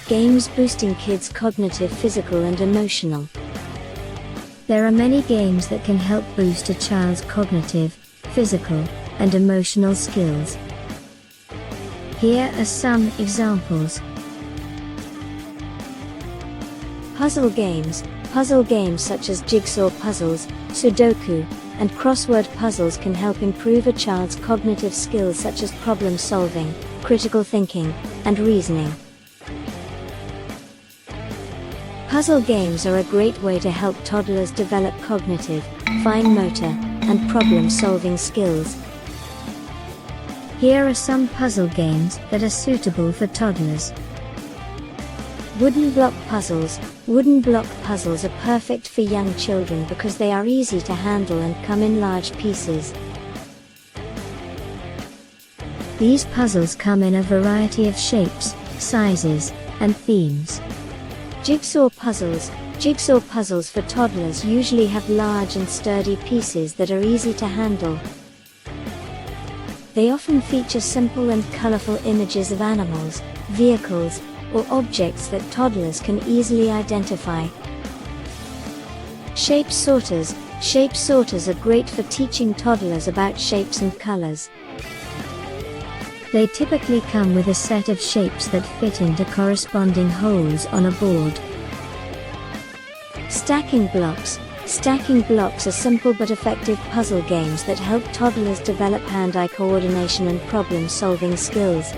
Games boosting kids' cognitive, physical and emotional. There are many games that can help boost a child's cognitive, physical, and emotional skills. Here are some examples. Puzzle games. Puzzle games such as jigsaw puzzles, Sudoku, and crossword puzzles can help improve a child's cognitive skills such as problem solving, critical thinking, and reasoning. Puzzle games are a great way to help toddlers develop cognitive, fine motor, and problem-solving skills. Here are some puzzle games that are suitable for toddlers. Wooden block puzzles. Wooden block puzzles are perfect for young children because they are easy to handle and come in large pieces. These puzzles come in a variety of shapes, sizes, and themes. Jigsaw puzzles. Jigsaw puzzles for toddlers usually have large and sturdy pieces that are easy to handle. They often feature simple and colorful images of animals, vehicles, or objects that toddlers can easily identify. Shape sorters. Shape sorters are great for teaching toddlers about shapes and colors. They typically come with a set of shapes that fit into corresponding holes on a board. Stacking blocks. Stacking blocks are simple but effective puzzle games that help toddlers develop hand-eye coordination and problem-solving skills.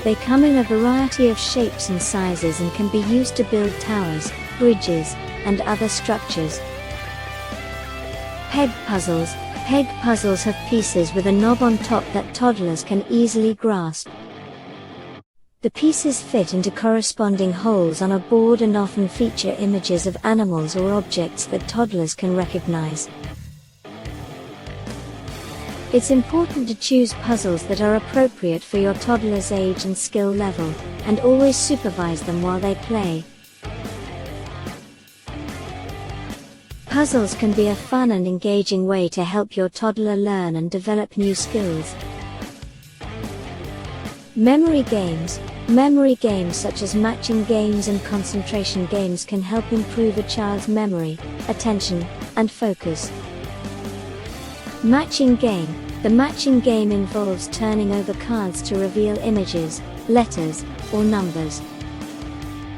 They come in a variety of shapes and sizes and can be used to build towers, bridges, and other structures. Peg puzzles. Peg puzzles have pieces with a knob on top that toddlers can easily grasp. The pieces fit into corresponding holes on a board and often feature images of animals or objects that toddlers can recognize. It's important to choose puzzles that are appropriate for your toddler's age and skill level, and always supervise them while they play. Puzzles can be a fun and engaging way to help your toddler learn and develop new skills. Memory games. Memory games such as matching games and concentration games can help improve a child's memory, attention, and focus. Matching game. The matching game involves turning over cards to reveal images, letters, or numbers.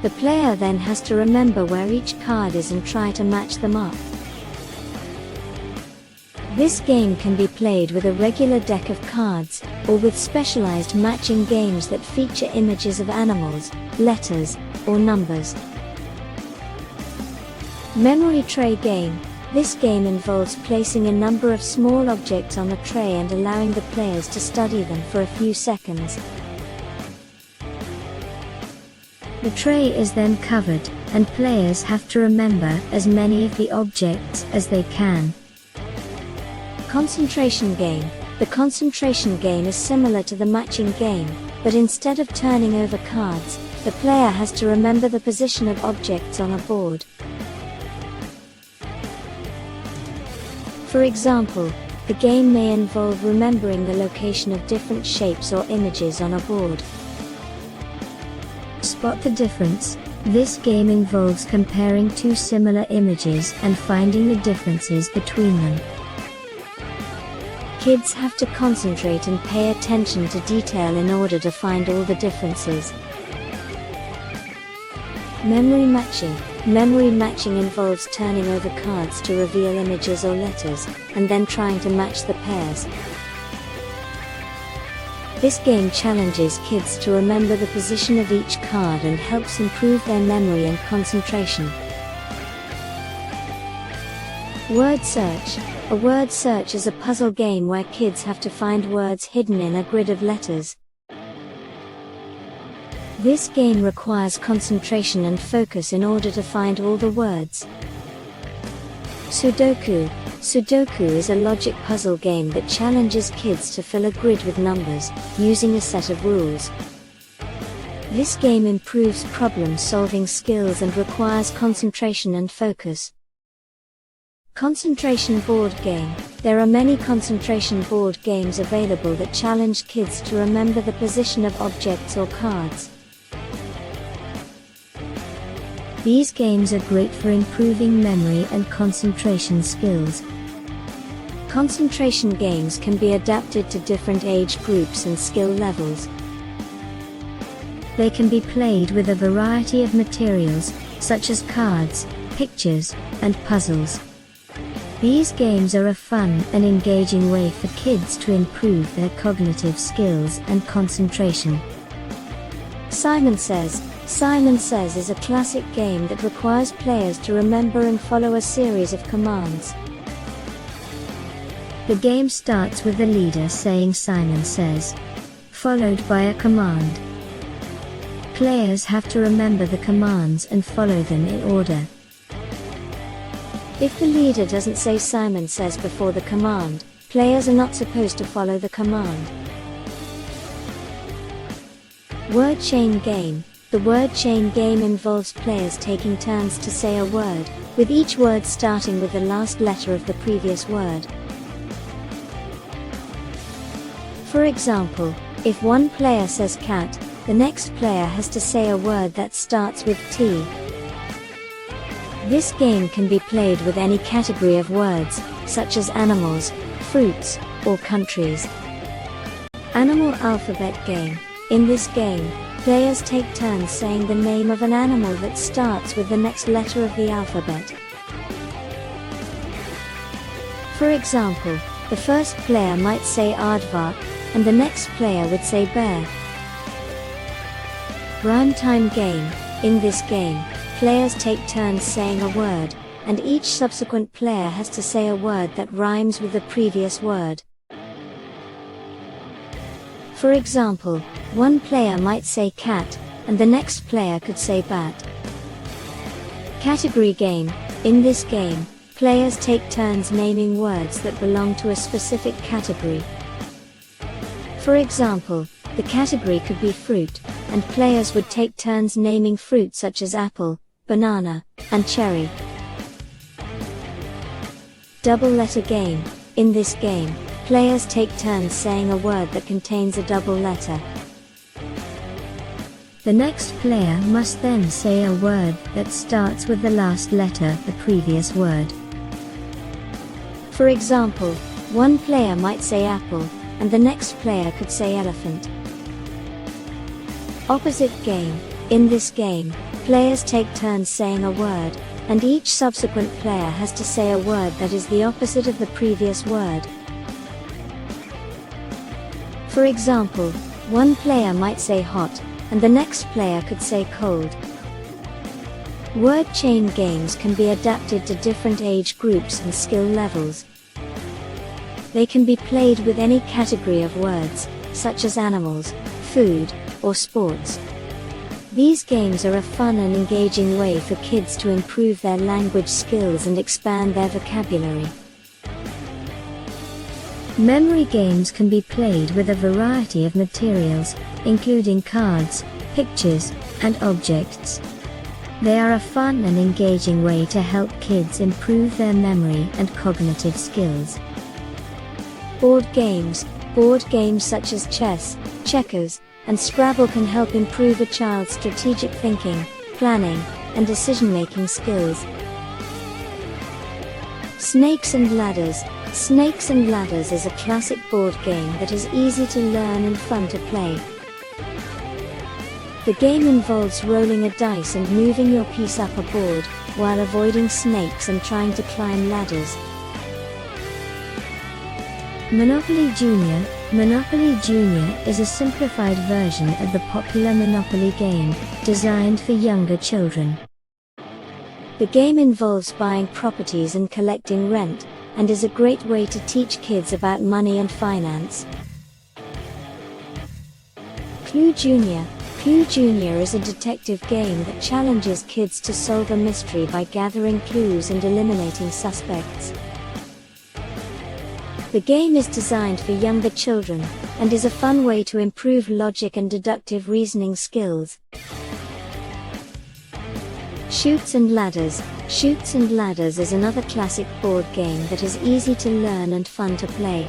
The player then has to remember where each card is and try to match them up. This game can be played with a regular deck of cards, or with specialized matching games that feature images of animals, letters, or numbers. Memory tray game. This game involves placing a number of small objects on the tray and allowing the players to study them for a few seconds. The tray is then covered, and players have to remember as many of the objects as they can. Concentration game. The concentration game is similar to the matching game, but instead of turning over cards, the player has to remember the position of objects on a board. For example, the game may involve remembering the location of different shapes or images on a board. Spot the difference. This game involves comparing two similar images and finding the differences between them. Kids have to concentrate and pay attention to detail in order to find all the differences. Memory matching. Memory matching involves turning over cards to reveal images or letters, and then trying to match the pairs. This game challenges kids to remember the position of each card and helps improve their memory and concentration. Word search. A word search is a puzzle game where kids have to find words hidden in a grid of letters. This game requires concentration and focus in order to find all the words. Sudoku. Sudoku is a logic puzzle game that challenges kids to fill a grid with numbers, using a set of rules. This game improves problem-solving skills and requires concentration and focus. Concentration board game. There are many concentration board games available that challenge kids to remember the position of objects or cards. These games are great for improving memory and concentration skills. Concentration games can be adapted to different age groups and skill levels. They can be played with a variety of materials, such as cards, pictures, and puzzles. These games are a fun and engaging way for kids to improve their cognitive skills and concentration. Simon Says. Simon Says is a classic game that requires players to remember and follow a series of commands. The game starts with the leader saying Simon Says, followed by a command. Players have to remember the commands and follow them in order. If the leader doesn't say Simon Says before the command, players are not supposed to follow the command. Word chain game. The word chain game involves players taking turns to say a word, with each word starting with the last letter of the previous word. For example, if one player says cat, the next player has to say a word that starts with T. This game can be played with any category of words, such as animals, fruits, or countries. Animal alphabet game. In this game, players take turns saying the name of an animal that starts with the next letter of the alphabet. For example, the first player might say aardvark, and the next player would say bear. Rhyme time game. In this game, players take turns saying a word, and each subsequent player has to say a word that rhymes with the previous word. For example, one player might say cat, and the next player could say bat. Category game. In this game, players take turns naming words that belong to a specific category. For example, the category could be fruit, and players would take turns naming fruit such as apple, banana, and cherry. Double letter game. In this game, players take turns saying a word that contains a double letter. The next player must then say a word that starts with the last letter of the previous word. For example, one player might say apple, and the next player could say elephant. Opposite game. In this game, players take turns saying a word, and each subsequent player has to say a word that is the opposite of the previous word. For example, one player might say hot, and the next player could say cold. Word chain games can be adapted to different age groups and skill levels. They can be played with any category of words, such as animals, food, or sports. These games are a fun and engaging way for kids to improve their language skills and expand their vocabulary. Memory games can be played with a variety of materials, including cards, pictures, and objects. They are a fun and engaging way to help kids improve their memory and cognitive skills. Board games. Board games such as chess, checkers, and Scrabble can help improve a child's strategic thinking, planning, and decision-making skills. Snakes and Ladders. Snakes and Ladders is a classic board game that is easy to learn and fun to play. The game involves rolling a dice and moving your piece up a board, while avoiding snakes and trying to climb ladders. Monopoly Junior. Monopoly Junior is a simplified version of the popular Monopoly game, designed for younger children. The game involves buying properties and collecting rent, and is a great way to teach kids about money and finance. Clue Junior. Clue Junior is a detective game that challenges kids to solve a mystery by gathering clues and eliminating suspects. The game is designed for younger children, and is a fun way to improve logic and deductive reasoning skills. Chutes and Ladders. Chutes and Ladders is another classic board game that is easy to learn and fun to play.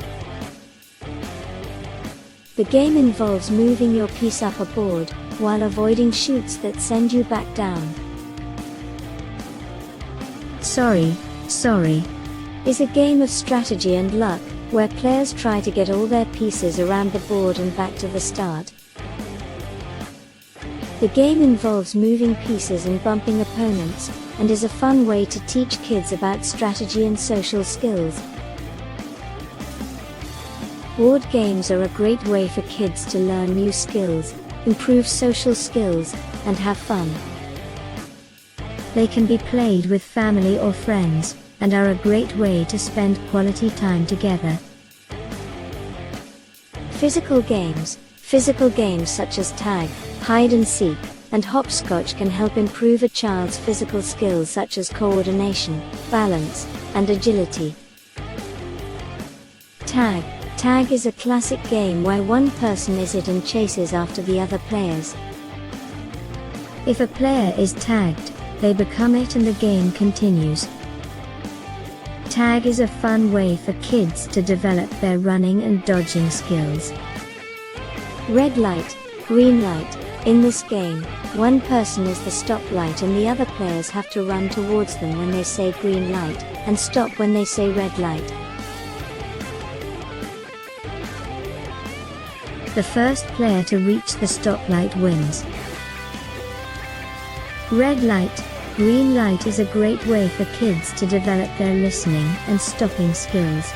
The game involves moving your piece up a board, while avoiding chutes that send you back down. Sorry is a game of strategy and luck, where players try to get all their pieces around the board and back to the start. The game involves moving pieces and bumping opponents, and is a fun way to teach kids about strategy and social skills. Board games are a great way for kids to learn new skills, improve social skills, and have fun. They can be played with family or friends, and are a great way to spend quality time together. Physical games. Physical games such as tag, hide and seek, and hopscotch can help improve a child's physical skills such as coordination, balance, and agility. Tag. Tag is a classic game where one person is it and chases after the other players. If a player is tagged, they become it and the game continues. Tag is a fun way for kids to develop their running and dodging skills. Red light, green light. In this game, one person is the stoplight and the other players have to run towards them when they say green light, and stop when they say red light. The first player to reach the stoplight wins. Red light, green light is a great way for kids to develop their listening and stopping skills.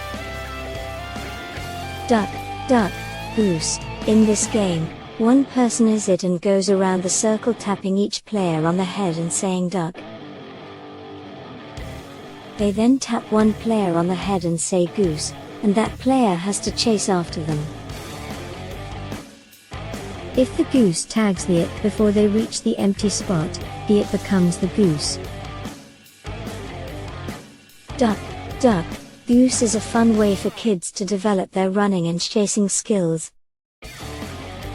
Duck, duck, goose. In this game, one person is it and goes around the circle tapping each player on the head and saying duck. They then tap one player on the head and say goose, and that player has to chase after them. If the goose tags the it before they reach the empty spot, the it becomes the goose. Duck, duck, goose is a fun way for kids to develop their running and chasing skills.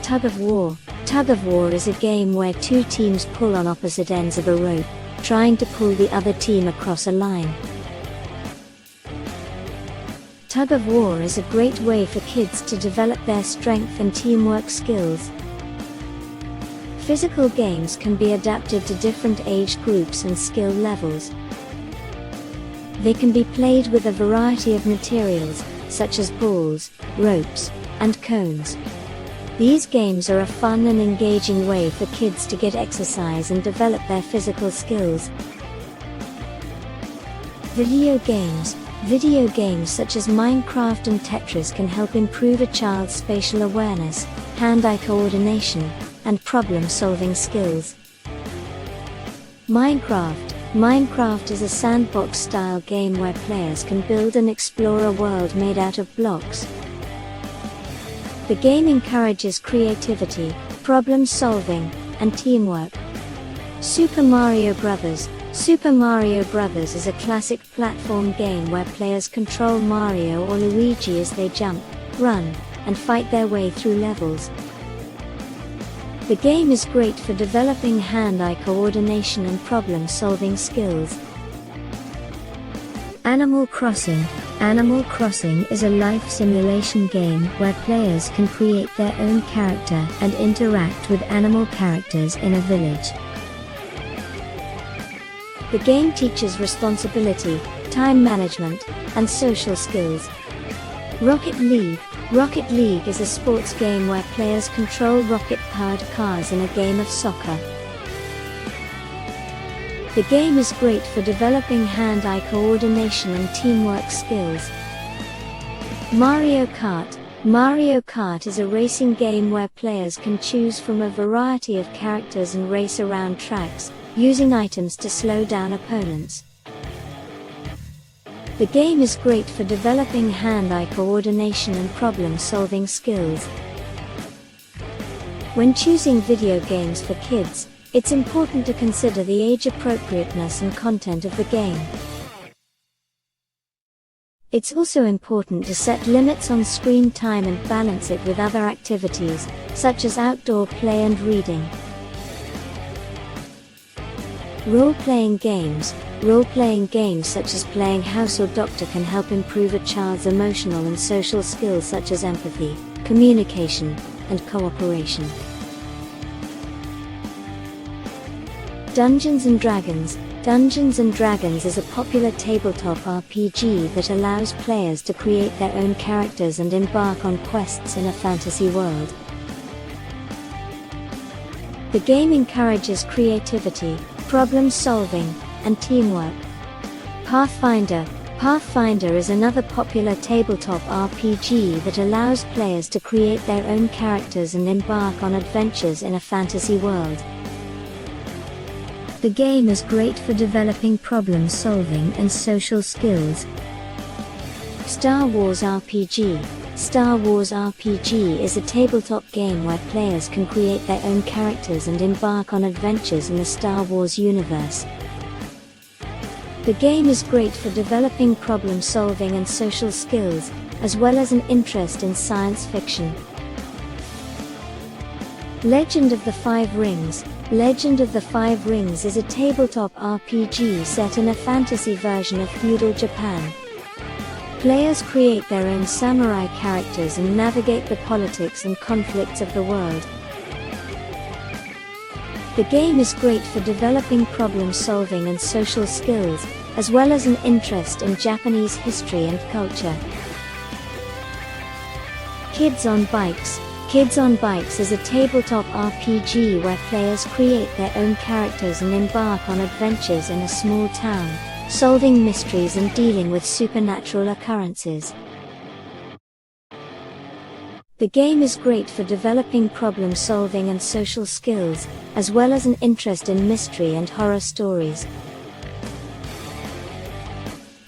Tug of war. Tug of war is a game where two teams pull on opposite ends of a rope, trying to pull the other team across a line. Tug of war is a great way for kids to develop their strength and teamwork skills. Physical games can be adapted to different age groups and skill levels. They can be played with a variety of materials, such as balls, ropes, and cones. These games are a fun and engaging way for kids to get exercise and develop their physical skills. Video games. Video games such as Minecraft and Tetris can help improve a child's spatial awareness, hand-eye coordination, and problem-solving skills. Minecraft is a sandbox-style game where players can build and explore a world made out of blocks. The game encourages creativity, problem-solving, and teamwork. Super Mario Bros. Super Mario Bros. Is a classic platform game where players control Mario or Luigi as they jump, run, and fight their way through levels. The game is great for developing hand-eye coordination and problem-solving skills. Animal Crossing. Animal Crossing is a life simulation game where players can create their own character and interact with animal characters in a village. The game teaches responsibility, time management, and social skills. Rocket League. Rocket League is a sports game where players control rocket-powered cars in a game of soccer. The game is great for developing hand-eye coordination and teamwork skills. Mario Kart. Mario Kart is a racing game where players can choose from a variety of characters and race around tracks, using items to slow down opponents. The game is great for developing hand-eye coordination and problem-solving skills. When choosing video games for kids, it's important to consider the age appropriateness and content of the game. It's also important to set limits on screen time and balance it with other activities, such as outdoor play and reading. Role-playing games. Role-playing games such as playing House or Doctor can help improve a child's emotional and social skills such as empathy, communication, and cooperation. Dungeons & Dragons. Dungeons & Dragons is a popular tabletop RPG that allows players to create their own characters and embark on quests in a fantasy world. The game encourages creativity, problem-solving, and teamwork. Pathfinder. Pathfinder is another popular tabletop RPG that allows players to create their own characters and embark on adventures in a fantasy world. The game is great for developing problem-solving and social skills. Star Wars RPG. Star Wars RPG is a tabletop game where players can create their own characters and embark on adventures in the Star Wars universe. The game is great for developing problem-solving and social skills, as well as an interest in science fiction. Legend of the Five Rings. Legend of the Five Rings is a tabletop RPG set in a fantasy version of feudal Japan. Players create their own samurai characters and navigate the politics and conflicts of the world. The game is great for developing problem-solving and social skills, as well as an interest in Japanese history and culture. Kids on Bikes. Kids on Bikes is a tabletop RPG where players create their own characters and embark on adventures in a small town, solving mysteries and dealing with supernatural occurrences. The game is great for developing problem-solving and social skills, as well as an interest in mystery and horror stories.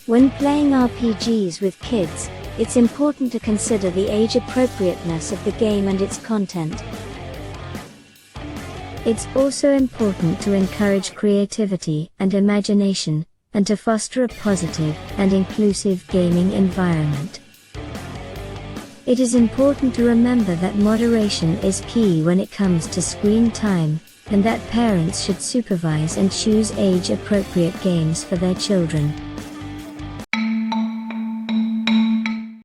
When playing RPGs with kids, it's important to consider the age appropriateness of the game and its content. It's also important to encourage creativity and imagination, and to foster a positive and inclusive gaming environment. It is important to remember that moderation is key when it comes to screen time, and that parents should supervise and choose age-appropriate games for their children.